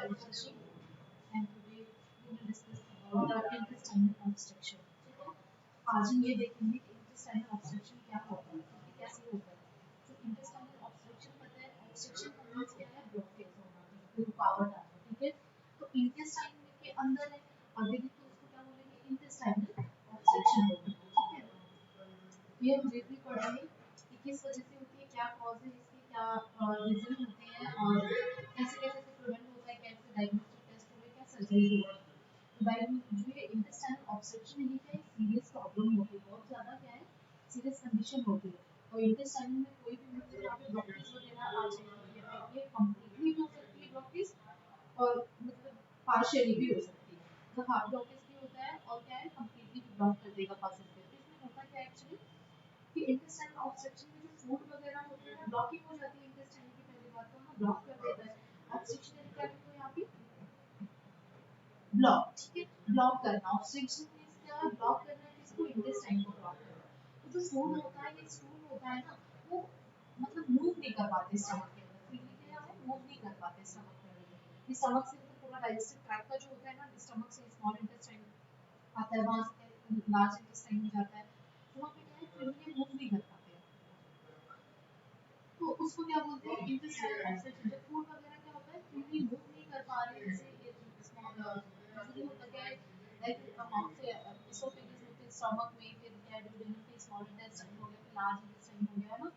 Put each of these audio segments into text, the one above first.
myself Shashi, and today we will discuss about the intestinal obstruction. ठीक है, आज हम ये देखेंगे कि intestinal obstruction क्या होता है, ठीक है, कैसे होता है. तो intestinal obstruction पता है, obstruction का मीन्स क्या है, ब्लॉकेज होना, कोई रुकावट आना, ठीक है. तो intestine के अंदर है, अगर तो उसको क्या बोलेंगे, intestinal obstruction बोलेंगे, ठीक है. ये हम ब्रीफली पढ़ेंगे कि किस वजह से होती है, क्या कॉज है इसके, क्या रीजन होते हैं और कैसे कैसे से प्रिवेंट होता है, कैसे डायग्नोस्टिक टेस्ट होते हैं, क्या सर्जरी होती है. डायग्नोस जो ये इंटेस्टाइनल ऑब्स्ट्रक्शन है, ये क्या है, सीरियस प्रॉब्लम होती है, बहुत ज्यादा क्या है, सीरियस कंडीशन होती है. और इंटेस्टाइनल में कोई भी मतलब यहाँ पे ब्लॉकेज वगैरह आ जाए, ये कंप्लीटली हो सकती है ब्लॉकेज, और मतलब पार्शियली भी हो सकती है. तो हाफ ब्लॉकेज भी होता है और क्या है, कंप्लीटली भी ब्लॉक कर देगा पार्शियल पे. तो इसमें होता क्या है एक्चुअली कि इंटेस्टाइनल ऑब्स्ट्रक्शन में जो फूड वगैरह होते हैं, ब्लॉकिंग हो जाती है इंटेस्टाइन की. पहली बात तो ना ब्लॉक कर देता है. ऑब्स्ट्रक्शन क्या लिखो यहाँ पे, ब्लॉक, ठीक है, ब्लॉक करना. ऑब्स्ट्रक्शन मींस क्या है, ब्लॉक करना है किसको, इंटेस्टाइन को ब्लॉक करना. तो जो फूड होता है, ये स्टूल होता है ना, वो मतलब मूव नहीं कर पाते स्टमक के अंदर. फ्रीली क्या है, मूव नहीं कर पाते स्टमक के अंदर. ये स्टमक से मतलब पूरा डाइजेस्टिव ट्रैक्ट का जो होता है ना, स्टमक से स्मॉल इंटेस्टाइन आता है, वहां से लार्ज इंटेस्टाइन में जाता है. तो वहां पे क्या है, फ्रीली मूव नहीं कर पाते हैं. तो उसको क्या बोलते हैं, इंटेस्टाइनल ऑब्स्ट्रक्शन. जब फूड वगैरह क्या होता है, फ्रीली मूव नहीं कर पा रहे, जैसे स्मॉल यूजुअली होता क्या है, लाइक माउथ से इसोफेगस होते हैं स्टमक में, फिर क्या डुओडेनम पे स्मॉल इंटेस्टाइन हो गया, फिर लार्ज इंटेस्टाइन हो गया, है ना.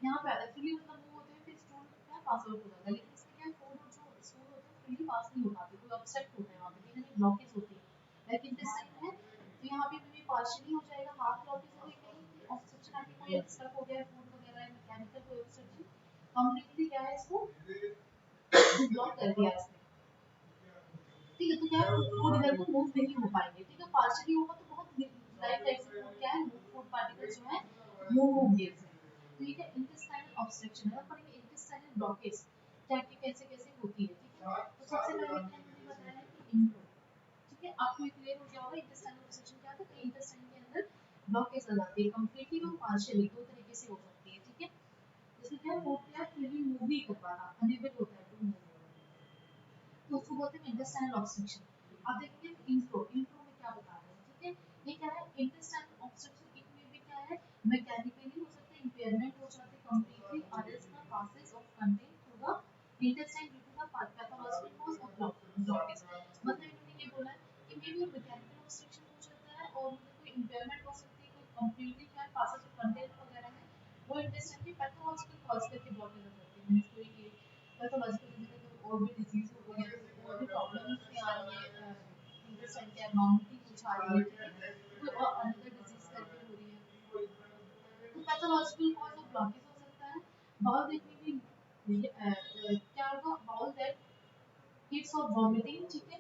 यहाँ पे आता है फ्रीली मतलब मूव होते हैं, फिर स्टूल क्या पास आउट हो जाता है. लेकिन इसमें क्या है, फूड और जो स्टूल होते हैं फ्रीली पास नहीं हो पाते, कोई ऑब्स्ट्रक्ट होता है वहाँ पे, कहीं ब्लॉकेज होती है. लाइक इंटेस्टाइन है तो यहाँ पे भी पार्शियली हो जाएगा, हाफ ब्लॉकेज हो गई, कहीं ऑब्स्ट्रक्शन आके कोई स्टक हो गया फूड वगैरह, मैकेनिकल कोई ऑब्स्ट्रक्शन, कंप्लीटली क्या है, इसको ब्लॉक कर दिया इसने. ठीक है, तो क्या फूड इधर को मूव नहीं हो पाएंगे. ठीक है, पार्शियली होगा तो बहुत लाइट टाइप से फूड क्या है, फूड पार्टिकल्स जो है मूव होंगे इससे. तो ये क्या इंटेस्टाइनल ऑब्स्ट्रक्शन है. पर ये इंटेस्टाइनल ब्लॉकेज क्या कि कैसे कैसे होती है. ठीक है, तो सबसे पहले क्या मैंने बताया है कि इंट्रो. ठीक है, आपको क्लियर हो गया होगा इंटेस्टाइनल ऑब्स्ट्रक्शन क्या था. तो इंटेस्टाइन के अंदर ब्लॉकेज आ जाती है, कंप्लीटली और पार्शियली, दो तरीके से हो सकती है. ठीक है, जैसे क्या फूड क्या फ्रीली मूव नहीं कर पा रहा, अनेबल होता है टू मूव, तो उसको बोलते हैं इंटेस्टाइनल ऑब्स्ट्रक्शन. अब देखेंगे इंट्रो. इंट्रो में क्या बता रहे हैं, ठीक है, ये क्या है, इंटेस्टाइनल ऑब्स्ट्रक्शन. इसमें भी क्या है, मैकेनिकली हो सकता है, इंपेयरमेंट हो जाती है, completely arrest the passage of content through the intestine due to the pathological cause of blockage. मतलब इन्होंने ये बोला है कि मे बी मैकेनिकल ऑब्स्ट्रक्शन हो सकता है, और मतलब कोई इंपेयरमेंट हो सकती है, कोई कंप्लीटली क्या पासेज ऑफ कंटेंट वगैरह है वो इंटेस्टाइन की पैथोलॉजिकल कॉज करके ब्लॉकेज हो सकती है. मींस कोई ये पैथोलॉजिकल जैसे और भी डिजीज हो गई है, और भी प्रॉब्लम्स भी आ रही है, इंटेस्टाइन की एब्नॉर्मलिटी कुछ आ रही है, ठीक है, कोई और अनदर डिजीज करके हो रही है, तो पैथोलॉजिकल कॉज ऑफ ब्लॉकेज हो सकता है. बाउल देखने की क्या होगा, bowel that kids of vomiting. ठीक है,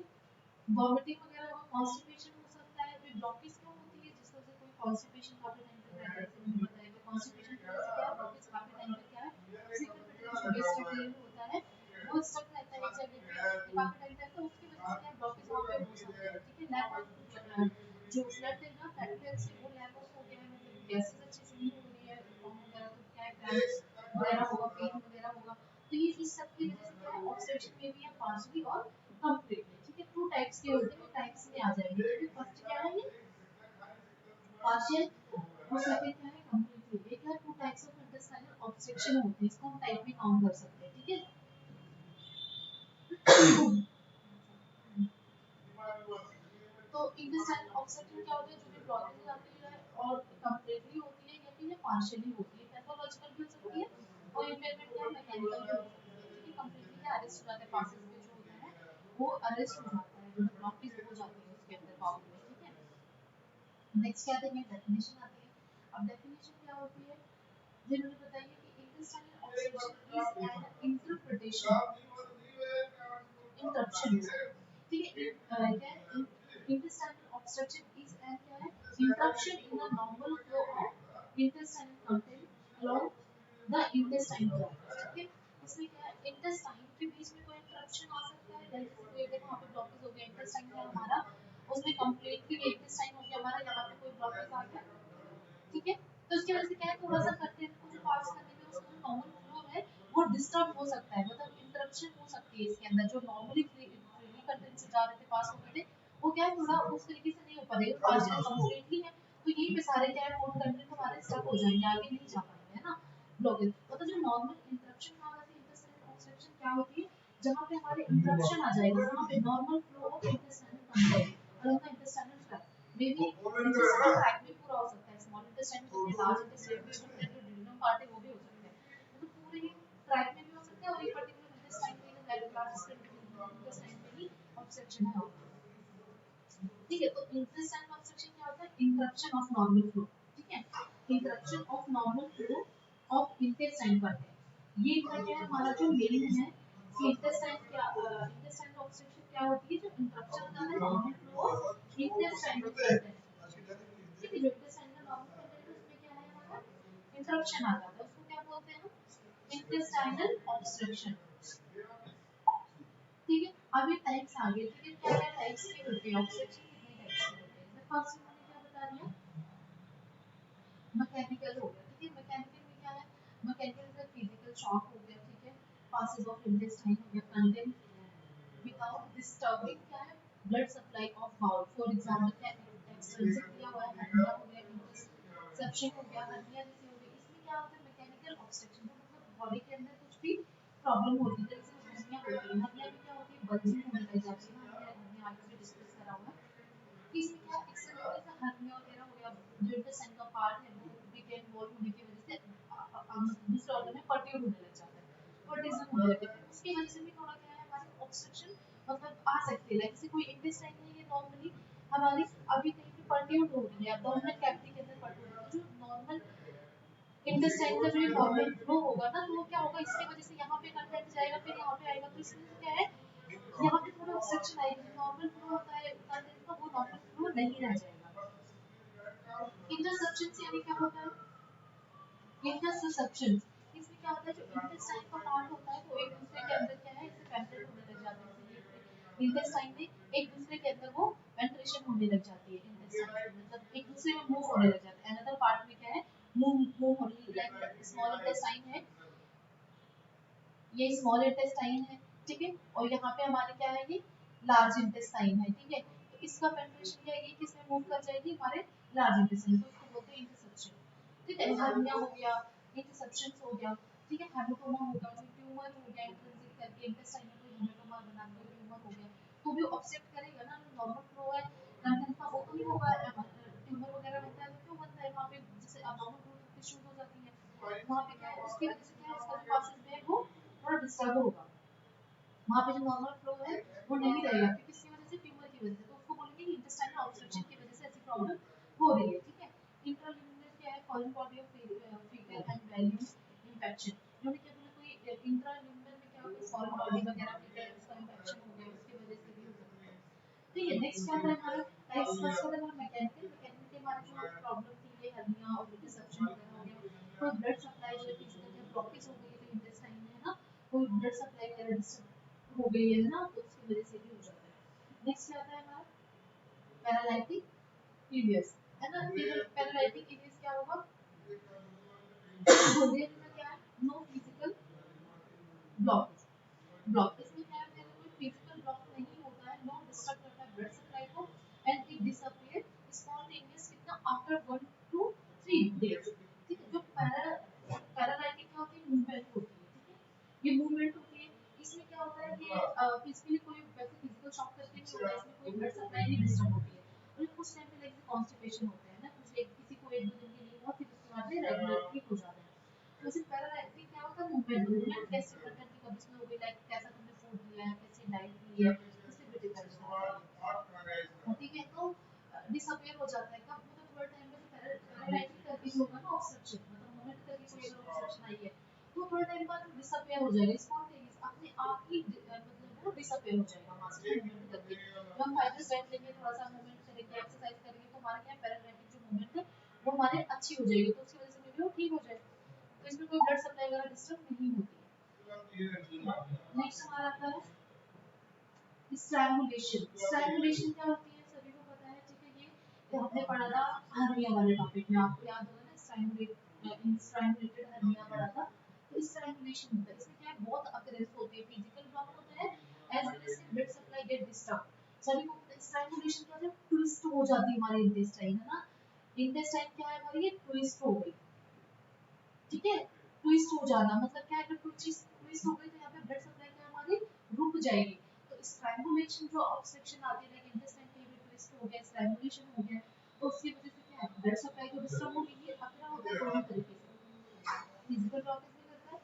वॉमिटिंग वगैरह होगा, कॉन्स्टिपेशन हो सकता है. फिर ब्लॉकेज क्यों होती है, जिस वजह से कोई कॉन्स्टिपेशन काफी टाइम तक रहता है, जैसे मैंने बताया कि कॉन्स्टिपेशन की वजह से क्या है, ब्लॉकेज काफी टाइम तक क्या है, सीक्रेट जो गेस्ट्रिक होता है वो स्टक रहता है एक जगह पे, ये काफी टाइम तक, तो उसकी वजह से क्या ब्लॉकेज वहां पे हो सकता है. ठीक है, लैक ऑफ जो ब्लड है ना, फैटी से वो लैक ऑफ हो गया है, मतलब गैसेस अच्छे से नहीं हो रही है फॉर्म वगैरह, तो क्या है क्रैम्प्स वगैरह होगा, पेन वगैरह होगा. तो ये इस सब की वजह से क्या है, ऑब्स्ट्रक्शन में भी है पार्शियली और कंप्लीटली. ठीक है, टू टाइप्स के होते हैं, टाइप्स में आ जाएंगे. ठीक है, फर्स्ट क्या है, ये पार्शियल, और सेकंड क्या है, कंप्लीटली. ये क्या है, two types of intestinal obstruction होते हैं, इसको हम टाइप में काउंट कर सकते हैं. ठीक है, तो इंटेस्टाइनल ऑब्स्ट्रक्शन क्या होता है, जो भी ब्लॉकेज आती है और कंप्लीटली होती है या फिर ये पार्शियली होती है. पैथोलॉजिकल भी हो सकती है और इम्पेयरमेंट क्या मैकेनिकल भी हो सकती है. ठीक है, कंप्लीटली क्या अरेस्ट हो जाता है, पासेस पे जो होता है वो अरेस्ट हो जाता है, जो ब्लॉकेज हो जाती है उसके अंदर बाउल में. ठीक है, नेक्स्ट क्या देंगे, डेफिनेशन आती है. अब डेफिनेशन क्या होती है, जिन्होंने बताइए कि intestinal obstruction is an interpretation, interruption. ठीक है, क्या है, intestinal obstruction is an क्या है, interruption in the normal flow of intestinal content along the intestine tract. ठीक है, इसमें क्या है, intestine के बीच में कोई interruption आ सकता है, जैसे कोई अगर वहाँ पे ब्लॉकेज हो गया intestine में हमारा, उसमें completely intestine हो गया हमारा, यहाँ पे कोई ब्लॉकेज आ गया. ठीक है, तो उसकी वजह से क्या है, थोड़ा सा कंटेंट को जो पास करने में उसका जो नॉर्मल फ्लो है वो डिस्टर्ब हो सकता है, मतलब इंटरप्शन हो सकती है इसके अंदर, जो नॉर्मली जा रहे थे, पास हो गए थे, वो क्या है थोड़ा उस तरीके से नहीं हो पाएगा, पार्शियल कंप्लीटली है, तो यहीं पे सारे क्या है कोड कंटेंट हमारे स्टक हो जाएंगे, आगे नहीं जा पाएंगे, है ना। ब्लॉकेज मतलब जो नॉर्मल इंटरप्शन क्या होती है, इंटरसेप्ट ऑब्स्ट्रक्शन क्या होती है, जहाँ पे हमारे इंटरप्शन आ जाएगा, जहाँ पे normal flow of intestinal content और उनका intestinal tract may be intestinal tract में पूरा हो सकता है, स्मॉल इंटेस्टाइनल जितने लार्ज इंटेस्टाइनल में जो डिड्यूनम पार्ट है वो भी हो सकता है, तो पूरे ही ट्रैक में भी हो सकता है और एक पर्टिकुलर इंटेस्टाइन में लाइक लार्ज इंटेस्टाइन में ही ऑब्स्ट्रक्शन है, ठीक है। तो इंटेस्टाइनल ऑब्स्ट्रक्शन क्या होता है, इंटरप्शन ऑफ नॉर्मल फ्लो, ठीक है, interruption of normal flow of intestine करते हैं, ये क्या है हमारा जो मेन है कि इंटेस्टाइन क्या, इंटेस्टाइनल ऑब्स्ट्रक्शन क्या होती है, जो इंटरप्शन होता है नॉर्मल फ्लो ऑफ इंटेस्टाइन में करते हैं, ठीक है, जो इंटेस्टाइनल नॉर्मल फ्लो है उसमें क्या है हमारा इंटरप्शन आ जाता है, उसको क्या बोलते हैं हम, इंटेस्टाइनल ऑब्स्ट्रक्शन, ठीक है। अब ये टाइप्स आ गए, ठीक है, क्या क्या टाइप्स के होते हैं ऑब्स्ट्रक्शन, कितने टाइप्स के होते हैं, फर्स्ट मैंने क्या बता दिया, मैकेनिकल हो गया, ठीक है, मैकेनिकल में क्या है, मैकेनिकल का फिजिकल शॉक हो गया, ठीक है, पासेज ऑफ इंटेस्टाइन हो गया, कंटेंट विदाउट डिस्टर्बिंग क्या है blood supply of bowel, for example क्या एक्सटेंसिव किया हुआ है, हर्निया हो गया, इंटरसेप्शन हो गया, हर्निया जैसे हो गई, इसमें क्या होता है मैकेनिकल ऑब्स्ट्रक्शन, मतलब बॉडी के अंदर कुछ भी प्रॉब्लम होती है, जैसे हर्निया होती है, हर्निया में क्या होती है बल्जिंग होने लग जाती है, हमने आगे भी डिस्कस करा हुआ है, इसमें क्या एक्सेलरेट हर्निया वगैरह हो गया, जो इंटेस्टाइन का पार्ट है वो वीकेंड वॉल होने की वजह से दूसरे ऑर्गन में पर्ट्यूड होने लग जाता है, पर्टिज्म होने लगता है, उसकी वजह से भी थोड़ा क्या है हमारी ऑब्स्ट्रक्शन मतलब आ सकती है, लाइक जैसे कोई इंटेस्टाइन है ये नॉर्मली हमारी अभी कहीं पे पर्ट्यूड हो रही है, एब्डोमिनल कैविटी के अंदर पर्ट्यूड हो रही है, जो नॉर्मल इंटेस्टाइन का जो नॉर्मल फ्लो होगा ना, तो वो क्या होगा इसकी वजह से यहाँ पे कंटेंट जाएगा, फिर यहाँ पे आएगा, तो इसमें क्या है यहाँ पे थोड़ा ऑब्स्ट्रक्शन आएगी, नॉर्मल फ्लो होता है कंटेंट का वो नॉर्मल फ्लो नहीं रह जाएगा। इंटरसेप्शन यानी क्या होता है, इंटरसेप्शन इसमें क्या होता है, जो इंटेस्टाइन का पार्ट होता है वो एक दूसरे के अंदर क्या है इससे पेनिट्रेट होने लग जाते हैं, इंटेस्टाइन में एक दूसरे के अंदर वो पेनिट्रेशन होने लग जाती है, इंटेस्टाइन मतलब एक दूसरे में मूव होने लग जाते हैं, अनदर पार्ट में क्या है मूव होने लाइक स्मॉल इंटेस्टाइन है, ये स्मॉल इंटेस्टाइन है, ठीक है, और यहाँ पे हमारे क्या है ये लार्ज इंटेस्टाइन है, ठीक है, तो इसका पेनिट्रेशन क्या है, ये किसमें मूव कर जाएगी हमारे लार्ज इंटेस्टाइन, तो इसको बोलते हैं इंटरसेप्शन, ठीक है, हर्निया हो गया, इंटरसेप्शन हो गया, ठीक है, हेमेटोमा होगा, जो ट्यूमर हो गया इंट्रिंसिक करके इंटेस्टाइन में कोई हेमेटोमा बना के ट्यूमर हो गया, तो भी ऑब्स्ट्रक्ट करेगा ना, नॉर्मल फ्लो है कंटेंट का वो तो नहीं होगा, ट्यूमर वगैरह बनता है तो क्यों बनता है वहाँ पे, जैसे अबनॉर्मल ग्रोथ इश्यूज हो जाती है, वहाँ पे क्या है उसकी वजह से क्या है इसका जो प्रोसेस है वो थोड़ा डिस्टर्ब होगा, वहाँ पे जो नॉर्मल फ्लो है वो नहीं रहेगा, क्योंकि इसकी वजह से ट्यूमर की वजह से, तो उसको बोलेंगे कि इंटेस्टाइनल ऑब्स्ट्रक्शन की वजह से ऐसी प्रॉब्लम हो रही है, ठीक है। इंट्राल्यूमिनल क्या है, foreign body of faecal and value infection, उन्होंने क्या बोला कोई इंट्राल्यूमिनल में क्या होता है फॉरेन बॉडी वगैरह फीकल उसका इंफेक्शन हो गया, उसकी वजह से भी हो सकता है, ठीक है। नेक्स्ट क्या था हमारा टाइप्स, फर्स्ट था हमारा मैकेनिकल, मैकेनिकल के हमारे जो प्रॉब्लम थी ये हर्निया और इंटरसेप्शन वगैरह हो गया, तो ब्लड सप्लाई जो है फिजिकल ब्लॉकेज हो गई है जो इंटेस्टाइन में है ना, कोई ब्लड सप्लाई वगैरह डिस्टर्ब हो गई है ना, तो उसकी वजह से भी हो जाता है। नेक्स्ट क्या आता है हमारा पैरालाइटिक इलियस, है ना, पैरालाइटिक इलियस क्या होगा, देयर इज क्या है नो फिजिकल ब्लॉक, ब्लॉक इसमें क्या है अगर कोई फिजिकल ब्लॉक नहीं होता है, नो डिस्टर्ब करता है ब्लड सप्लाई को, एंड इट डिसअपीयर स्पॉन्टेनियस कितना आफ्टर 1 to 3 डेज, ठीक है, जो पैरालाइटिक क्या होती है मूवमेंट होती है, ठीक है, ये मूवमेंट होती है, इसमें क्या होता है ये फिजिकली कोई वैसे फिजिकल शॉक करके नहीं होता है, इसमें कोई ब्लड सप्लाई नहीं डिस्टर्ब होती है, और कुछ टाइम पे लाइक कॉन्स्टिपेशन होता है ना, कुछ एक किसी को एक दो दिन के लिए हुआ फिर उसके बाद रेगुलर ठीक हो जाता है, तो इसे पैरालाइटिक क्या होता है मूवमेंट, मूवमेंट कैसे करने की कब इसमें हो गई लाइक कैसा तुमने फूड लिया है, कैसी डाइट ली है, उससे भी डिपेंड करता है, ठीक है, तो डिसअपीयर हो जाता है कब, मतलब थोड़ा टाइम में तो पैरालाइटिक करके जो होगा ना ऑब्स्ट्रक्शन, मतलब मूवमेंट करके कोई अगर ऑब्स्ट्रक्शन आई है तो थोड़ा टाइम बाद डिसअपीयर हो जाएगा, स्पॉन्टेनियस अपने आप ही मतलब वो डिसअपीयर हो जाएगा वहां से मूवमेंट करके, जब हम फाइबर स्ट्रेंथ लेंगे थोड़ा सा मूवमेंट करेंगे एक्सरसाइज करेंगे तो हमारा क्या पैरालाइटिक जो मूवमेंट है वो हमारे अच्छी हो जाएगी, तो उसकी वजह से भी वो ठीक हो जाएगा, तो इसमें कोई ब्लड सप्लाई वगैरह डिस्टर्ब नहीं होती है। नेक्स्ट हमारा आता है स्ट्रैंगुलेशन, स्ट्रैंगुलेशन क्या होती है सभी को पता है, ठीक है, ये हमने पढ़ा था हर्निया वाले टॉपिक में, आपको याद होगा ना स्ट्रैंगुलेटेड हर्निया पढ़ा था, तो स्ट्रैंगुलेशन होता है, इसमें क्या है बहुत अकरेंस होती है, फिजिकल ब्लॉक होता है as well as blood supply get disturb, हो जाती है हमारी इंटेस्टाइन, है ना। इंटेस्टाइन क्या है हमारी, ये ट्विस्ट हो गई, ठीक है। ट्विस्ट हो जाना मतलब क्या है, अगर कोई चीज ट्विस्ट हो गई तो यहाँ पे ब्लड सप्लाई क्या हमारी रुक जाएगी। तो स्ट्रैंगुलेशन जो ऑब्स्ट्रक्शन आती है, इंटेस्टाइन कहीं भी ट्विस्ट हो गया, स्ट्रैंगुलेशन हो गया, तो उसकी वजह से क्या है, ब्लड सप्लाई तो डिस्टर्ब होगी। ये खतरा होता है दोनों तरीके से, फिजिकल ब्लॉकेज भी करता है,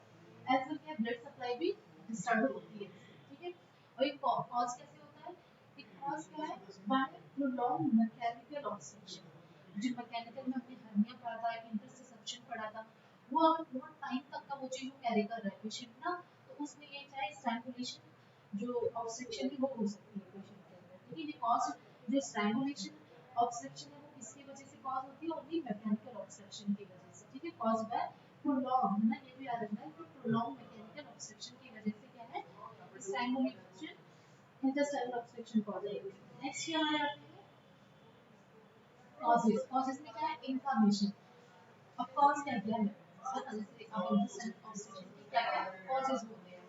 एज वेल क्या ब्लड सप्लाई भी डिस्टर्ब होती है, ठीक है। और ये कॉज कैसे होता है, ये कॉज क्या है, बाय प्रोलॉन्ग मैकेनिकल ऑब्स्ट्रक्शन। जो मैकेनिकल में हमने हर्निया पढ़ा था, इंटरसेप्शन पढ़ा था, वो अगर बहुत टाइम तक का वो चीज कैरी कर रहा है पेशेंट ना, तो उसमें ये चाहे स्ट्रैंगुलेशन जो ऑब्स्ट्रक्शन की वो हो सकती है पेशेंट के अंदर, ठीक है। ये कॉज जो स्ट्रैंगुलेशन ऑब्स्ट्रक्शन है वो किसकी वजह से कॉज होती है, ओनली मैकेनिकल ऑब्स्ट्रक्शन की वजह से, ठीक है। कॉज बाय प्रोलॉन्ग, है ना, ये भी याद रखना है कि प्रोलॉन्ग मैकेनिकल ऑब्स्ट्रक्शन की वजह से क्या है, स्ट्रैंगुलेशन इंटरस्टेलर ऑब्स्ट्रक्शन कॉज है। नेक्स्ट क्या है आपके कॉजेस, कॉजेस में क्या है, इन्फ्लेमेशन। अब कॉज क्या क्या है, जैसे अब इंटेस्टाइन ऑब्स्ट्रक्शन की क्या क्या कॉजेस होते हैं,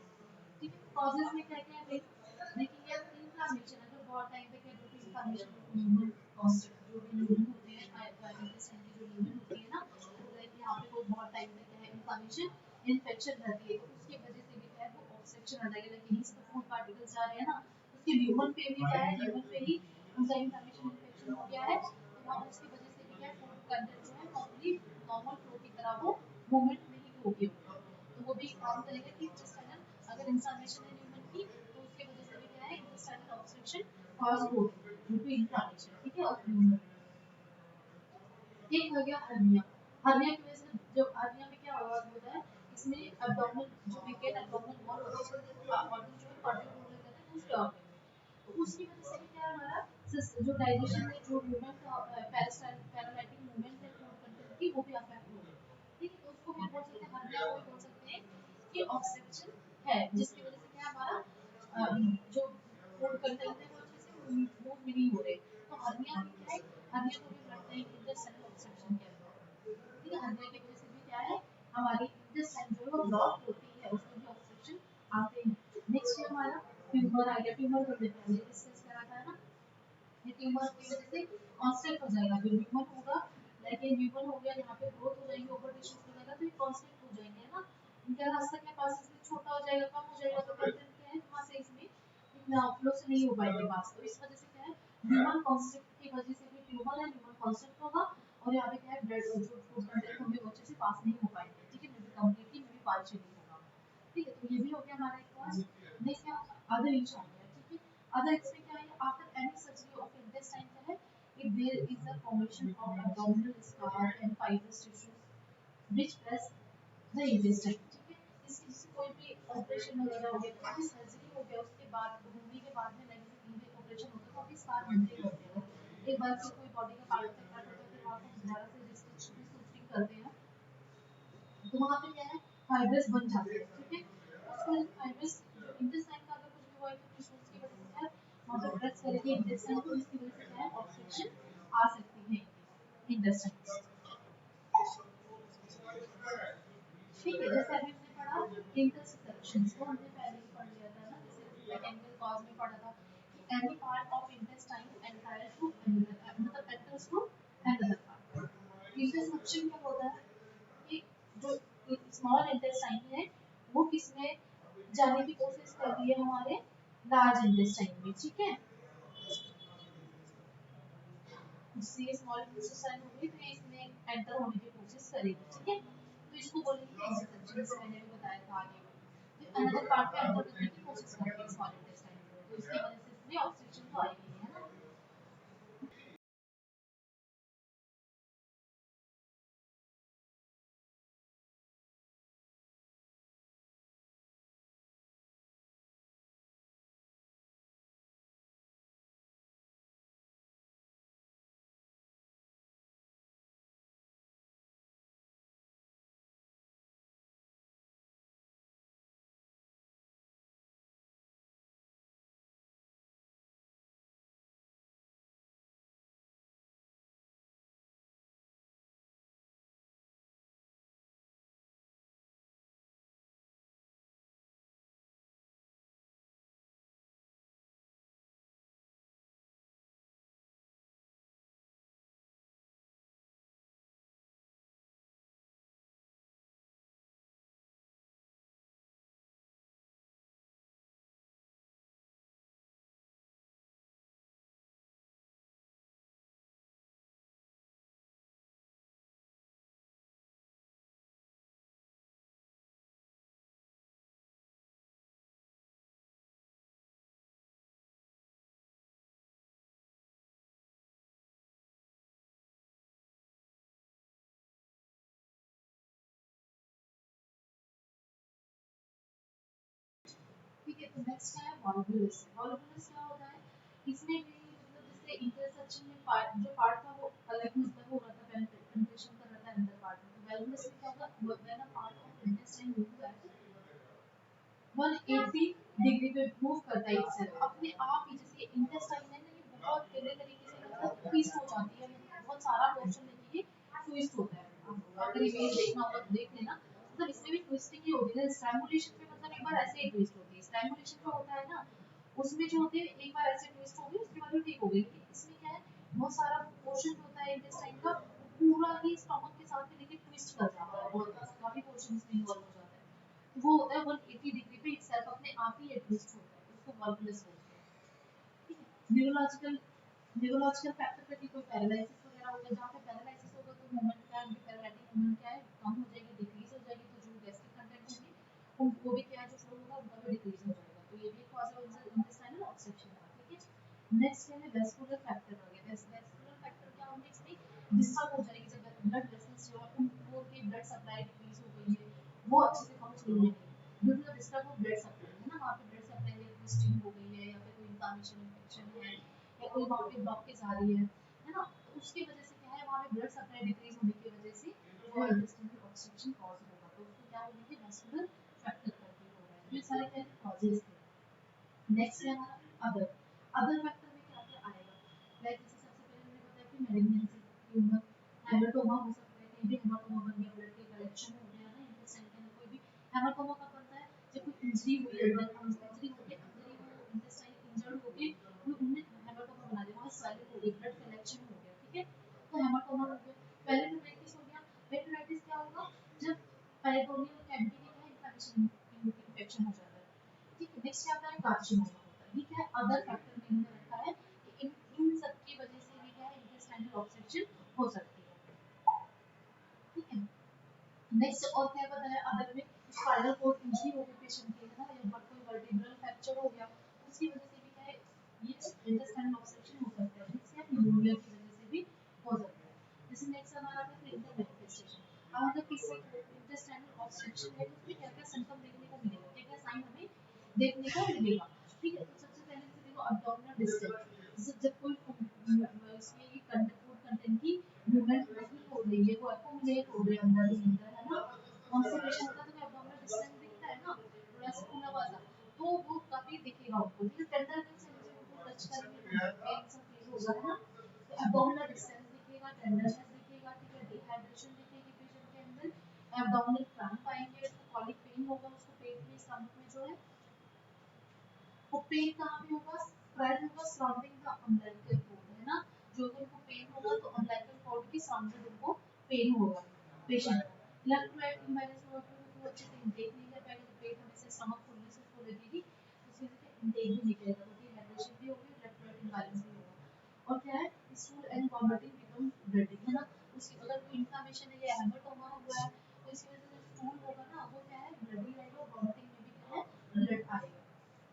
ठीक है। कॉजेस में क्या क्या है, देखिए इन्फ्लेमेशन, अगर बहुत टाइम तक है तो इन्फ्लेमेशन ह्यूमन कॉन्सेप्ट जो भी ह्यूमन होते हैं इंटेस्टाइन की जो ह्यूमन होती है ना, तो लाइक यहाँ पे कोई बहुत टाइम तक है इन्फ्लेमेशन इन्फेक्शन रहती है, तो उसकी वजह से भी क्या है वो ऑब्स्ट्रक्शन आ जाएगा, लाइक यहीं से फूड पार्टिकल्स जा रहे हैं ना, उसके ह्यूमन पे भी क्या है, ह्यूमन पे ही उनका इन्फ्लेमेशन इन्फेक्शन हो गया है, तो वहाँ उसकी वजह से भी क्या है फूड कंटेंट जो है नॉर्मली नॉर्मल फ्लो की तरह वो मूवमेंट नहीं होगी, तो वो भी काम करेगा कि इंटेस्टाइनल अगर इन्फ्लेमेशन है ह्यूमन की, तो उसकी वजह से भी क्या है इंटेस्टाइनल ऑब्स्ट्रक्शन कॉज होगी ड्यू टू इन्फ्लेमेशन, ठीक है, ऑफ ह्यूमन। एक हो गया हर्निया, हर्निया की वजह से जो हर्निया में क्या होता है, इसमें एब्डोमिनल जो वीकेंड एब्डोमिनल वॉल होता है उसमें ऑर्गन जो है कंट्रोल होने लगता है दूसरे ऑर्गन में, तो उसकी वजह से भी क्या है हमारा जो डाइजेशन है, जो मूवमेंट पैरालाइटिक मूवमेंट है फूड कंटेंट की, वो भी अफेक्ट हो रही है, ठीक है। तो उसको भी बोल सकते हैं हर्निया, को भी बोल सकते हैं कि ऑब्स्ट्रक्शन है, जिसकी वजह से क्या हमारा जो फूड कंटेंट है वो अच्छे से मूव नहीं हो रहे, तो हर्निया भी क्या है, हर्निया को भी बढ़ते हैं इंटेस्टाइनल ऑब्स्ट्रक्शन के अंदर, ठीक है। हर्निया की वजह से भी क्या है हमारी इंटेस्टाइन जो है वो ब्लॉक होती है, उसमें भी ऑब्स्ट्रक्शन आते हैं। नेक्स्ट है हमारा ट्यूमर आ गया, ट्यूमर को पहले डिस्कस करा था ना, ये ट्यूमर की वजह से कांस्टेंट हो जाएगा, जो ह्यूमन होगा, लाइक ये ह्यूमन हो गया, यहाँ पे ग्रोथ हो जाएगी, ओवर टिश्यूज हो जाएगा, तो ये कांस्टेंट हो जाएंगे, है ना। इनका रास्ता क्या पास इसमें छोटा हो जाएगा, कम हो जाएगा, तो कंटेंट क्या है वहां से इसमें इतना फ्लो से नहीं हो पाएंगे पास, तो इस वजह से क्या है ह्यूमन कांस्टेंट की वजह से भी ट्यूमर है, ह्यूमन कांस्टेंट होगा, और यहाँ पे क्या है ब्लड जो फूड कंटेंट होंगे वो अच्छे से पास नहीं हो पाएंगे, ठीक है, may be completely may be partially होगा, ठीक है। तो ये भी हो गया हमारा एक पॉइंट। नेक्स्ट है अदर इच आ गया, ठीक है। अदर इसमें क्या है, after any surgery of intestine क्या है, if there is a formation of abdominal scar and fibrous tissues which press the intestine, ठीक है। इसकी जैसे कोई भी ऑपरेशन वगैरह हो गया, कोई भी सर्जरी हो गया, उसके बाद होने के बाद में लाइक कहीं भी ऑपरेशन होता है तो अभी स्कार बनते ही रहते हैं, एक बार से कोई बॉडी का पार्ट कट होता है फिर वहाँ पर दोबारा से रिस्ट्रिक्शन करते हैं, तो वहाँ पे क्या है फाइब्रस बन जाते हैं, ठीक है। उसके वजह से फाइब्रस जो इंटेस्टाइन का अगर कुछ भी हुआ है तो टिश्यूज की वजह से क्या है वहाँ पे प्रेस करेगी इंटेस्टाइन को, जिसकी वजह से क्या है ऑब्स्ट्रक्शन आ सकती है इंटेस्टाइन, ठीक है। जैसे अभी हमने पढ़ा इंटरसेप्शन, तो हमने पहले ही पढ़ लिया था ना, जैसे मैकेनिकल कॉज में पढ़ा था कि any part of intestine entire to मतलब enters to another part. Intussusception क्या होता है कि जो स्मॉल इंटेस्टाइन है वो किसमें जाने की कोशिश कर रही है, हमारे लार्ज इंटेस्टाइन में, ठीक है। इसलिए स्मॉल इंटेस्टाइन हो गई तो ये इसमें एंटर होने की कोशिश करेगी, ठीक है। तो इसको बोलेंगे इंटरसेप्शन, जैसे मैंने भी बताया था आगे, तो अनदर पार्ट में एंटर करने की कोशिश करती है स्मॉल इंटेस्टाइन, तो इसकी वजह से इसमें ऑब्स्ट्रक्शन तो आएगी, है ना। है। तो नेक्स्ट क्या है वॉल्वुलस। वॉल्वुलस क्या होता है, इसमें भी मतलब जैसे इंटरसेक्शन में पार्ट जो पार्ट था वो अलग मतलब हो रहा था, पेनिट्रेशन कर रहा था अंदर पार्ट में। तो वॉल्वुलस में क्या होगा, when a part of intestine move back 180 degree पे मूव करता है itself अपने आप ही। जैसे इंटेस्टाइन है ना, ये बहुत गंदे तरीके से मतलब ट्विस्ट हो जाती है, मतलब बहुत सारा पोर्शन लेके ये ट्विस्ट होता है। आप अगर इमेज देखना होगा तो देख लेना, मतलब इसमें भी ट्विस्टिंग ही होती है। स्ट्रैंगुलेशन में मतलब एक बार ऐसे ही ट्विस्ट होती है, स्ट्रैंगुलेशन जो होता है ना उसमें जो होते हैं एक बार ऐसे ट्विस्ट हो गई उसके बाद वो ठीक हो गई। लेकिन इसमें क्या है, बहुत सारा पोर्शन होता है इंटेस्टाइन का, पूरा ही स्टमक के साथ में लेके ट्विस्ट कर जाता है, बहुत काफी पोर्शन इसमें इन्वॉल्व हो जाता है। तो वो होता है 180 डिग्री पे itself अपने आप ही एडजस्ट होता है, उसको वॉल्वुलस बोलते हैं। ठीक है। न्यूरोलॉजिकल न्यूरोलॉजिकल फैक्टर पे कोई पैरालिसिस वगैरह हो गया, जहाँ पे पैरालिसिस होगा तो मूवमेंट क्या है, पैरालिटिक मूवमेंट क्या है कम हो जाएगी, डिक्रीज हो जाएगी। तो जो गैस्ट्रिक कंटेंट होंगे वो भी क्या है, जो फ्लो होगा उनका भी डिक्रीज हो जाएगा। तो ये भी एक कॉज है इंटेस्टाइनल ऑब्स्ट्रक्शन का। ठीक है। नेक्स्ट क्या है वेस्कुलर फैक्टर हो गया। वेस्कुलर फैक्टर क्या होंगे, इसमें डिस्टर्ब हो जाएगी जब ब्लड वेसल्स जो है उनको की ब्लड सप्लाई डिक्रीज हो गई है, वो अच्छे से फंक्शन नहीं है due to the disturb of blood supply, है ना। वहाँ पे ब्लड सप्लाई में ट्विस्टिंग हो गई है, या फिर कोई इन्फ्लेमेशन इन्फेक्शन है, या कोई वहाँ पे ब्लॉकेज आ रही है ना। तो उसकी वजह से क्या है, वहाँ पे ब्लड सप्लाई डिक्रीज होने की वजह से वो इंटेस्टाइनल ऑब्स्ट्रक्शन कॉज होगा। तो उसको क्या बोलेंगे, वेस्कुलर फैक्टर करके हो रहा है। ये सारे क्या कॉजेज थे। नेक्स्ट है हमारा अदर। अदर फैक्टर में क्या क्या आएगा, लाइक जैसे सबसे पहले मैंने बताया कि मैलिग्नेंसी, ट्यूमर, हेमाटोमा हो सकता है, कहीं भी हेमाटोमा बन गया, ब्लड के कलेक्शन हो गया ना इंटेस्टाइन के अंदर। कोई भी हेमाटोमा कब बनता है, जब कोई इंजरी हुई है, इंजरी होके अंदर ही वो इंटेस्टाइन इंजर्ड होके वो उन्हें हेमाटोमा बना दिया, वहाँ स्वेलिंग हो गई, ब्लड कलेक्शन हो गया। ठीक है। तो हेमाटोमा हो गया। पेरिटोनाइटिस हो गया। पेरिटोनाइटिस क्या होगा, जब पेरिटोनियल कैविटी में इन्फ्लेमेशन इन्फेक्शन हो जाता है। ठीक है। नेक्स्ट क्या आता है कार्सिनोमा होता है। ये क्या है, अदर फैक्टर में इन्होंने रखा है कि इन सब की वजह से ये क्या है, इंटेस्टाइनल ऑब्स्ट्रक्शन हो सकती है। ठीक है। नेक्स्ट और क्या बताया, अदर में स्पाइनल कोर्ड इंजरी हो गई पेशेंट की, है ना, या कोई वर्टिब्रल फ्रैक्चर हो गया, उसकी वजह से भी क्या है ये इंटेस्टाइनल ऑब्स्ट्रक्शन हो सकता है। नेक्स्ट है न्यूमोनिया की वजह से भी हो सकता है। जैसे नेक्स्ट हमारा आता है क्लिनिकल मैनिफेस्टेशन। अब अगर किसी को इंटेस्टाइनल ऑब्स्ट्रक्शन है तो उसमें क्या क्या सिम्टम देखने को मिलेगा, क्या क्या साइन हमें देखने को मिलेगा। ठीक है। तो सबसे पहले जैसे देखो अब्डोमिनल डिस्टेंस, जैसे जब कोई इसमें फूड कंटेंट की मूवमेंट नहीं हो रही है, वो एक्यूमुलेट हो रहे हैं अंदर ही अंदर, है ना। कॉन्स्टिपेशन होता है तो एब्डोमिनल डिस्टेंस दिखता है ना, थोड़ा सा फूला हुआ सा, तो वो काफी दिखेगा उनको। ठीक है। टेंडरनेस है, जैसे उनको टच करेंगे तो पेन सा फील होगा, है ना। तो एब्डोमिनल डिस्टेंस दिखेगा, टेंडरनेस दिखेगा। ठीक है। डिहाइड्रेशन दिखेगी पेशेंट के अंदर, एब्डोमिनल क्रैम्प आएंगे, उसको कॉलिक पेन होगा, उसको पेट में स्टमक में जो है वो पेन कहाँ पे होगा, स्प्रेड होगा सराउंडिंग द अम्बिलिकल कोड, है ना। जो भी उनको पेन होगा तो अम्बिलिकल कोड के सराउंडेड उनको पेन होगा पेशेंट को। इलेक्ट्रोलाइट इम्बैलेंस होगा क्योंकि वो अच्छे से इंटेक नहीं कर पाएगा, तो पेट हमेशा स्टमक फुलनेस उसको लगेगी, उसकी वजह से इंटेक भी नहीं करेगा, तो डिहाइड्रेशन भी होगी, इलेक्ट्रोलाइट इम्बैलेंस भी होगा। और क्या है, stool and vomiting become bleeding, है ना। उसकी अगर कोई इन्फ्लेमेशन है या हेमाटोमा हुआ है तो इसकी वजह से स्टूल होगा ना, वो क्या है ब्लडी रहेगा, वॉमिटिंग में भी क्या है ब्लड आएगा।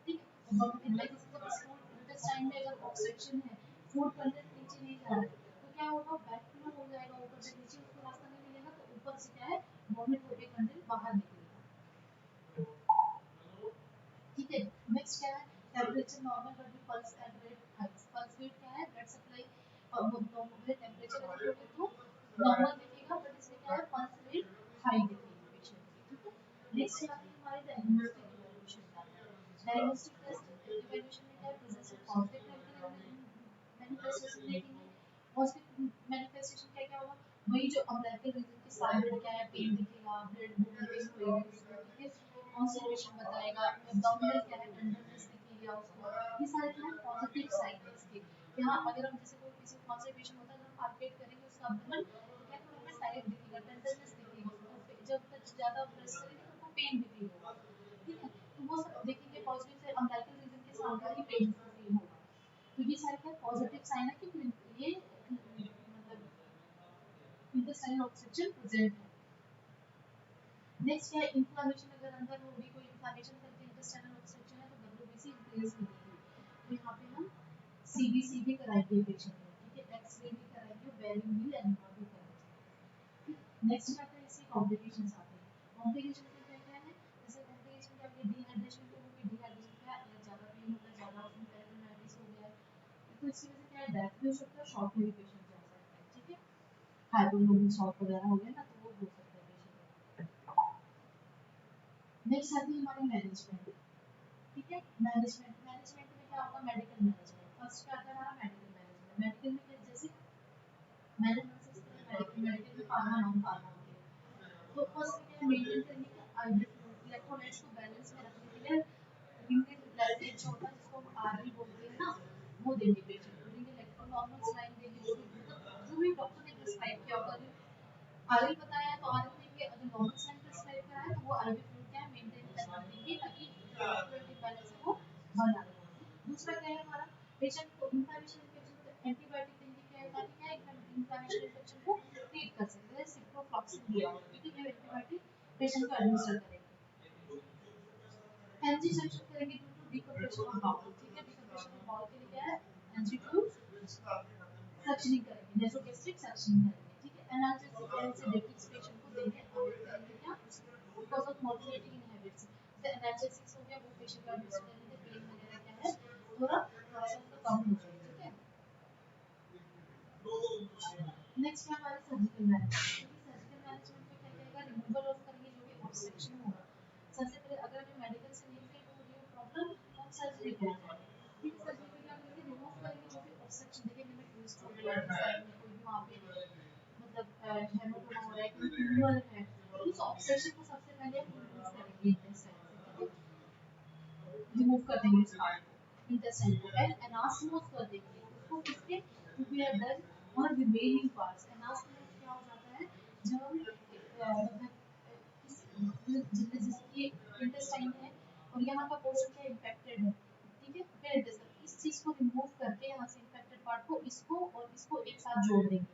ठीक है। वॉमिटिंग लाइक जब स्टूल इंटेस्टाइन में अगर ऑब्स्ट्रक्शन है, फूड कंटेंट नीचे नहीं जा रहा है, तो क्या होगा बैक फ्लो हो जाएगा ऊपर से नीचे, उसको रास्ता नहीं मिलेगा, तो ऊपर से क्या है वॉमिट होके कंटेंट बाहर निकलेगा। ठीक है। नेक्स्ट क्या है, टेम्परेचर नॉर्मल बट भी pulse at rate Heights. Pulse rate क्या है, ब्लड सप्लाई नॉर्मल टेम्परेचर अगर होगा तो नॉर्मल दिखेगा, बट इसमें क्या है पल्स रेट हाई दिखेगी पेशेंट की। ठीक है। नेक्स्ट आती है हमारी डायग्नोस्टिक इवैल्यूएशन का। डायग्नोस्टिक टेस्ट इवैल्यूएशन में क्या है, प्रेजेंस ऑफ पॉजिटिव मैनिफेस्टेशन देखेंगे। पॉजिटिव मैनिफेस्टेशन क्या क्या होगा, वही जो अम्बिलिकल रीजन के साइड क्या है पेन दिखेगा, ब्लड मूवमेंट होगी, ठीक है। कॉन्स्टिपेशन बताएगा, एब्डोमिनल क्या है टेंडरनेस दिखेगी उसको। ये सारे क्या है पॉजिटिव साइन है इसके। यहाँ अगर हम जैसे कोई किसी कॉन्स्टिपेशन होता है, अगर हम पालपेट करेंगे उसका अब्डोमेन तो क्या थोड़ा सा टाइट दिखेगा, टेंडरनेस दिखेगी उसको, जब तक ज्यादा प्रेस करेंगे तो उनको पेन भी फील होगा। ठीक है। तो वो सब देखेंगे पॉजिटिव से, अम्बिलिकल रीजन के सामने ही पेन फील होगा। तो ये सारे क्या पॉजिटिव साइन है कि ये मतलब इंटेस्टाइनल ऑब्स्ट्रक्शन प्रेजेंट है। नेक्स्ट क्या है, इन्फ्लेमेशन अगर अंदर होगी, कोई इन्फ्लेमेशन करके इंटेस्टाइनल ऑब्स्ट्रक्शन है तो डब्ल्यूबीसी इंक्रीज होगी। तो यहाँ पे हम सीबीसी भी कराएंगे पेशेंट में। ठीक है। एक्सरे भी कराएंगे, बेरिंग भी एनएमआर भी कराएंगे। नेक्स्ट क्या है, इसकी कॉम्प्लिकेशंस आते हैं। कॉम्प्लिकेशन में क्या क्या है, जैसे कॉम्प्लिकेशन क्या होगी, डिहाइड्रेशन तो होगी, डिहाइड्रेशन क्या है डेथ भी हो सकता है, शॉक में भी पेशेंट जा सकता है, ठीक है, हाइपोवोलेमिक शॉक वगैरह हो गया ना तो वो हो सकता है पेशेंट। नेक्स्ट आती है हमारी मैनेजमेंट, ठीक है, मैनेजमेंट में क्या होगा, मेडिकल मैनेजमेंट। फर्स्ट क्या आता है हमारा मेडिकल मैनेजमेंट। मेडिकल में क्या, जैसे मैनेजमेंट मेडिकल में फार्मा नॉन फार्मा होती है, तो फर्स्ट क्या मेंटेन करेंगे कि आईडी इलेक्ट्रोलाइट्स को बैलेंस में रखने के लिए यूरिन लैक्टेट जो होता है जिसको हम आरबी बोलते हैं ना, वो देंगे पेशेंट को, यूरिन इलेक्ट्रो नॉर्मल सलाइन देंगे, मतलब जो भी डॉक्टर ने प्रिस्क्राइब किया होगा, आरबी बताया तो आरबी देंगे, अगर नॉर्मल सलाइन प्रिस्क्राइब करा है तो वो आरबी फ्लूइड क्या है मेंटेन करके देंगे ताकि इलेक्ट्रोलाइट बैलेंस को बना रहे। दूसरा क्या है हमारा, पेशेंट को इन्फ्लेमेशन इन्फेक्शन एंटीबायोटिक देंगे, क्या है ताकि क्या इन्फ्लेमेशन इन्फेक्शन को ट्रीट कर सके, जैसे सिप्रोफ्लॉक्सिन दिया हुआ है, ठीक है, ये एंटीबायोटिक पेशेंट को एडमिनिस्टर करेंगे। एनजी सेक्शन करेंगे due to decompression of bowel, ठीक है, डिकम्प्रेशन ऑफ बाउल के लिए क्या है एनजी टू सक्शनिंग करेंगे, नेसोगैस्ट्रिक सक्शनिंग करेंगे, ठीक है। एनाल्जेसिक एनजेडेटिक्स पेशेंट को देंगे, अवॉइड करेंगे क्या because of mortality in habits, जैसे एनाल्जेसिक्स हो गया वो पेशेंट को एडमिनिस्टर करेंगे, पेन वगैरह क्या है थोड़ा थोड़ा सा तो कम हो जाए, ठीक है। नेक्स्ट है हमारा सर्जिकल मैनेजमेंट, सर्जिकल मैनेजमेंट में क्या करेगा, रिमूवल ऑफ करेंगे जो भी ऑब्स्ट्रक्शन होगा। सबसे पहले अगर हमें मेडिकल से नहीं ट्रीट हो रही है प्रॉब्लम तो हम सर्जरी करेंगे, ठीक है, सर्जरी में क्या करेंगे, रिमूव करेंगे जो भी ऑब्स्ट्रक्शन, देखिए हमें ट्विस्ट हो गया है साइड में कोई भी वहां पे मतलब हेमोटोमा हो रहा है, कोई ट्यूमर है, तो उस ऑब्स्ट्रक्शन को सबसे पहले हम रिमूव करेंगे इंटेस्टाइन से, ठीक है, रिमूव कर देंगे इस पार्ट को इंटेस्टाइन को, एंड एनास्टोमोस कर देंगे उसको, किसके टू बी डन और रिमेनिंग पार्ट्स। एनास्टोमोस क्या हो जाता है जब हम जिसकी इंटेस्टाइन है और यहाँ का पोर्शन क्या इन्फेक्टेड है, ठीक है, फिर इंटेस्टाइन इस चीज को रिमूव करके यहाँ से इन्फेक्टेड पार्ट को इसको और इसको एक साथ जोड़ देंगे,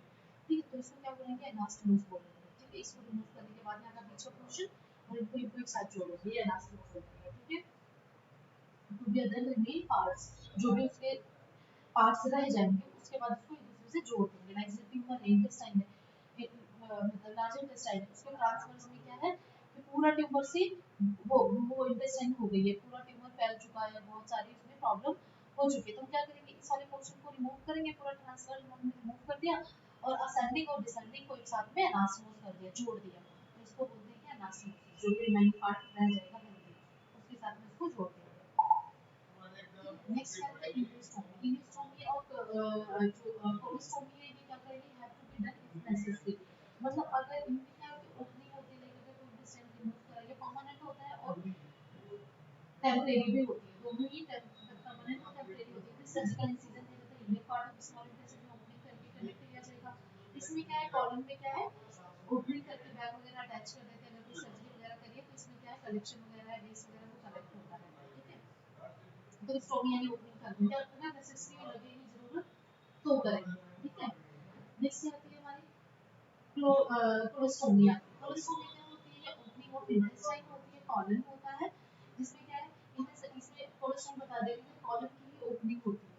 ठीक है, तो इसको क्या बोलेंगे एनास्टोमोस बोलेंगे, ठीक है, इसको रिमूव करने के बाद यहाँ का बीच का पोर्शन और इनको एक साथ जोड़ेंगे, ये एनास्टोमोस बोलेंगे, ठीक है। टुगेदर रिमेन पार्ट्स, जो भी उसके पार्ट्स रह जाएंगे उसके बाद उसको एक दूसरे से जोड़ देंगे, लाइक जैसे ट्यूमर है इंटेस्टाइन है, मतलब लार्ज इंटेस्टाइन है, उसके ट्रांसफर्स में क्या है कि पूरा ट्यूमर से वो इंटेस्टाइन हो गई है, पूरा ट्यूमर फैल चुका है, बहुत सारी उसमें प्रॉब्लम हो चुकी है, तो हम क्या करेंगे इस वाले पोर्शन को रिमूव करेंगे, पूरा ट्रांसफर हमने रिमूव कर दिया और असेंडिंग और डिसेंडिंग को एक साथ में एनास्टोमोस कर दिया, जोड़ दिया, तो इसको बोलते हैं कि एनास्टोमोस, जो भी रिमेनिंग पार्ट रह जाएगा उसके साथ में इसको जोड़ दिया। नेक्स्ट है आपका इलियोस्टोमी, इलियोस्टोमी और जो कोलोस्टोमी है ये क्या करेंगे, have to be done if necessary, मतलब अगर इनमें क्या ओपनिंग होती है लेकिन अगर कोई डिस्टेंस रिमूव करेंगे परमानेंट होता है और टेम्परेरी भी होती है, दोनों ही परमानेंट और टेम्परेरी होती है, सर्जिकल इंसिजन है तो inner part of small intestine में ओपनिंग करके कनेक्ट किया जाएगा, इसमें क्या है कॉलम में क्या है ओपनिंग करके बैग वगैरह अटैच कर देते हैं, अगर कोई सर्जरी वगैरह करिए तो इसमें क्या है कलेक्शन वगैरह है वेस्ट वगैरह वो कलेक्ट होता है, ठीक है, तो स्टोमी यानी ओपनिंग कर देंगे, अगर नेसेसरी लगे ही जरूरत तो करेंगे, ठीक है। नेक्स्ट आती है हमारी कोलोस्टोमिया, कोलोस्टोमिया क्या होती है, ओपनिंग ऑफ इंटेस्टाइन होती है, कॉलन होता है जिसमें क्या है इसमें कोलोस्टोम बता देते हैं कॉलन की ही ओपनिंग होती है,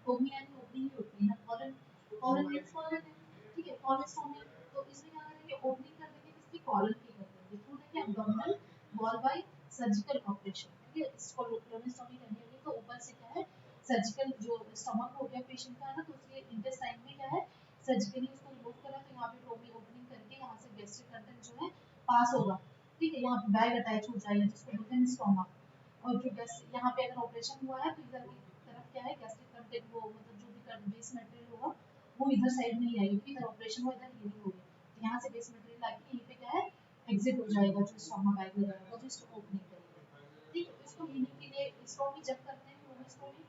ओपनिंग यानी ओपनिंग ही होती है ना, कॉलन कॉलन मींस कॉलन है, ठीक है, कोलोस्टोमिया, तो इसमें क्या करेंगे ओपनिंग कर देंगे किसकी कॉलन की कर देंगे थ्रू देखिए abdominal wall bye surgical operation, ठीक है, इसको कोलोस्टोमी करनी होगी तो ऊपर से क्या है सर्जिकल जो स्टमक हो गया पेशेंट का ना तो उसके इंटेस्टाइन में क्या है सर्जिकली उसको रिमूव करा तो यहाँ पे टोमी ओपनिंग करके यहाँ से गैस्ट्रिक कंटेंट जो है पास होगा, ठीक है, यहाँ पे बैग अटैच हो जाएगा जिसको बोलते हैं स्टोमक, और जो गैस यहाँ पे अगर ऑपरेशन हुआ है तो इधर की तरफ क्या है गैस्ट्रिक कंटेंट वो मतलब जो भी बेस मटेरियल होगा वो इधर साइड में ही आएगी क्योंकि इधर ऑपरेशन हुआ इधर हीलिंग होगी, तो यहाँ से बेस मटेरियल आके यहीं पे क्या है एग्जिट हो जाएगा जो स्टोमक बैग लगाएगा जो स्टोमक ओपनिंग करेगा, ठीक है, इसको हीलिंग के लिए स्टोमी जब करते हैं कोलोस्टोमी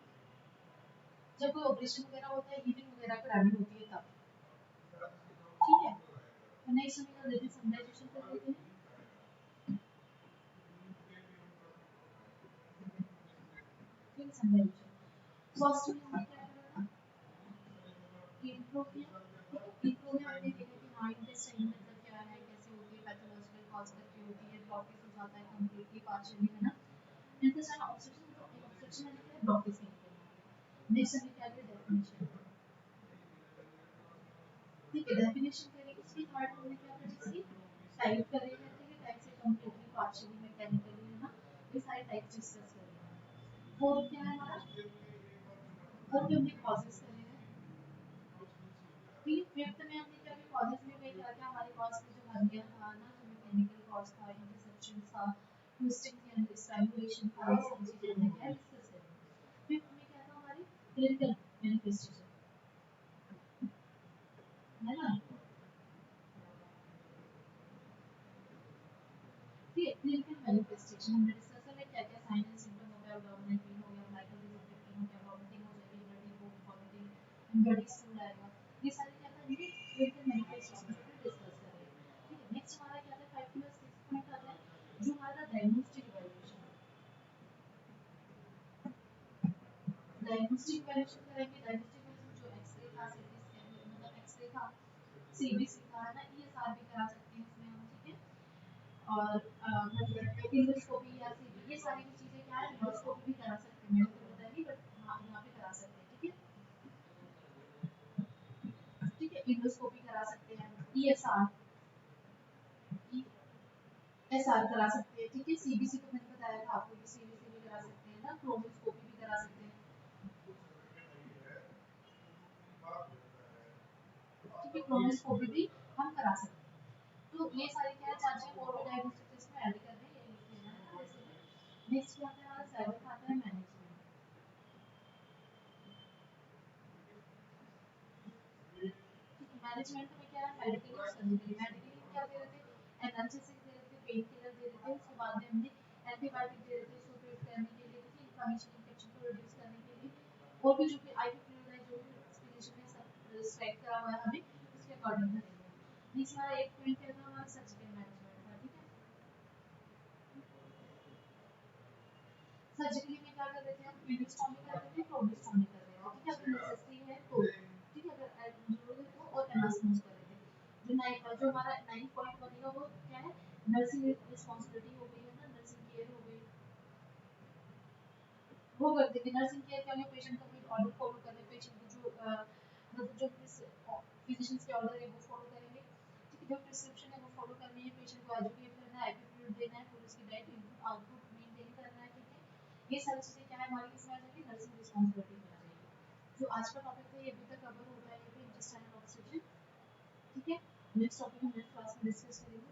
जब कोई ऑपरेशन वगैरह होता है हीलिंग वगैरह करानी होती है तब, ठीक है, तो नेक्स्ट हम कर देते हैं समराइजेशन कर देते हैं, ठीक है, समराइजेशन फर्स्ट में हमने क्या करा इंट्रो किया, ठीक है, इंट्रो में हमने देखा कि हाँ इंटेस्टाइन मतलब क्या है कैसे होती है पैथोलॉजिकल कॉज करके होती है ब्लॉकेज हो जाता है कंप्लीटली पार्शियली है ना, इंटेस्टाइन ऑब्स्ट्रक्शन तो ऑब्स्ट्रक्शन यानी क्या ब्लॉकेज नहीं होता, नेक्स्ट हमने क्या किया डेफिनेशन, ठीक है, डेफिनेशन करें उसके पार्ट हमने क्या करें इसकी टाइप करें हैं, ठीक है, टाइप से कंप्लीटली पार्शियली मैकेनिकली है ना, ये सारे टाइप डिस्कस करेंगे। फोर्थ क्या है हमारा, फोर्थ हमने कॉजेस करें हैं, कॉलेज में मैं क्या क्या हमारे कॉर्स में जो बन गया था ना, जो मैकेनिकल कॉर्स था, इंटरसेप्शन था, ट्विस्टिंग थी, स्ट्रैंगुलेशन था, ये सारी चीजें हमने क्या डिस्कस करी। फिर हमें क्या था हमारी क्लिनिकल मैनिफेस्टेशन, है ना। ठीक है, क्लिनिकल मैनिफेस्टेशन हमने डिस्कस कर लिया, क्या क्या साइन एंड सिम्टम हो गया, abdominal पेन हो गया, माइग्रेन पेन हो गया, वॉमिटिंग हो जाएगी, ब्लडी वॉमिटिंग, ब्लडी स्टूल आएगा, ये सारे क्या था हमने क्लिनिकल मैनिफेस्टेशन पे डिस्कस कर रहे हैं। ठीक है, नेक्स्ट हमारा क्या था 5 प्लस 6 पॉइंट आता है जो हमारा डायग्नोस्टिक इवैल्यूएशन है। डायग्नोस्टिक इवैल्यूएशन करेंगे, डायग्नोस्टिक इवैल्यूएशन जो एक्सरे था, सीटी स्कैन, मतलब एक्सरे था, सीबीसी था, है ना, ईएसआर भी करा सकते हैं उसमें हम। ठीक है, और मतलब एंडोस्कोपी या सीबी, ये सारी भी चीजें क्या है, एंडोस्कोपी भी करा सकते हैं, मैंने तो बताया नहीं बट हाँ यहाँ पे करा सकते हैं। ठीक है, ठीक है, एंडोस्कोपी करा सकते हैं, ईएसआर, ईएसआर करा सकते हैं। ठीक है, सीबीसी तो मैंने बताया था आपको, सीबीसी भी करा सकते हैं ना, क्रोमोस्कोपी भी करा सकते हैं। ठीक है, क्रोमोस्कोपी भी हम करा सकते हैं। तो ये सारी क्या चार्जेस और भी डायग्नोस्टिक टेस्ट में ऐड कर रहे हैं, ये लिख लेना है ना जैसे में। नेक्स्ट क्या आता है हमारा, सेवंथ आता है मैनेजमेंट। मैनेजमेंट में क्या है, मेडिकल और सर्जिकल। मेडिकल में क्या दे रहे थे, एनाल्जेसिक दे रहे थे, पेन किलर दे रहे थे, उसके बाद में हमने एंटीबायोटिक दे रहे थे इसको ट्रीट करने के लिए, ठीक है, इन्फ्लेमेशन इन्फेक्शन को रिड्यूस करने के लिए। और भी जो भी आईवी फ्लूइड है, जो भी फिजिशियन ने सब सेलेक्ट करा हुआ है हमें उसके अकॉर्डिंग करेंगे। नेक्स्ट हमारा एक पॉइंट क्या था, हमारा सर्जिकल मैनेजमेंट था। ठीक है, सर्जिकली में क्या कर रहे थे हम, एंडोस्टॉमी कर रहे थे, प्रोबोस्टॉमी कर रहे थे। ठीक है, अगर नेसेसरी है तो, ठीक है, अगर जरूरत है तो, और एनास्मोस कर रहे थे। जो हमारा 9 पॉइंट बनेगा वो क्या है, नर्सिंग रिस्पांसिबिलिटी हो गई, है ना, नर्सिंग केयर हो गई, वो करते थे। नर्सिंग केयर क्या, पेशेंट का कोई ऑर्डर फॉलो कर रहे हैं, पेशेंट को जो मतलब जो फिजिशियंस के ऑर्डर है वो फॉलो करेंगे। ठीक है, जो प्रिस्क्रिप्शन है वो फॉलो करनी है, पेशेंट को एजुकेट करना है, एपिफ्लूइड देना है, फिर उसकी डाइट इनपुट आउटपुट मेंटेन करना है। ठीक है, ये सारी चीजें क्या है हमारी इसमें आ जाएगी, नर्सिंग रिस्पांसिबिलिटी में आ जाएगी। जो आज का टॉपिक था ये अभी तक कवर हो गया है, ये इंटेस्टाइनल ऑब्स्ट्रक्शन। ठीक है, नेक्स्ट टॉपिक हम नेक्स्ट क्लास में डिस्कस करेंगे।